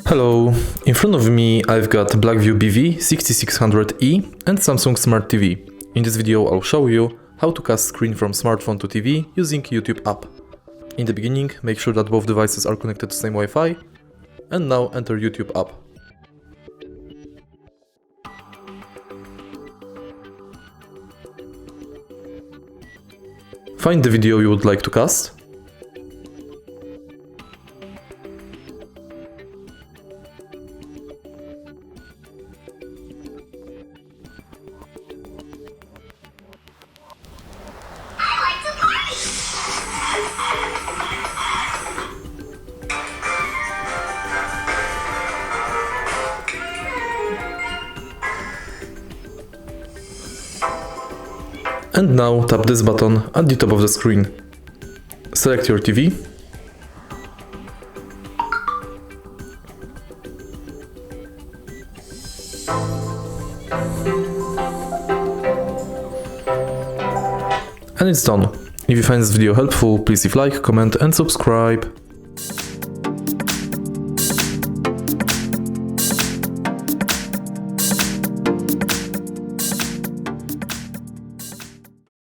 Hello, in front of me I've got Blackview BV6600E and Samsung Smart TV. In this video I'll show you how to cast screen from smartphone to TV using YouTube app. In the beginning, make sure that both devices are connected to same Wi-Fi, and now enter YouTube app. Find the video you would like to cast. And now tap this button at the top of the screen. Select your TV. And it's done. If you find this video helpful, please leave like, comment and subscribe.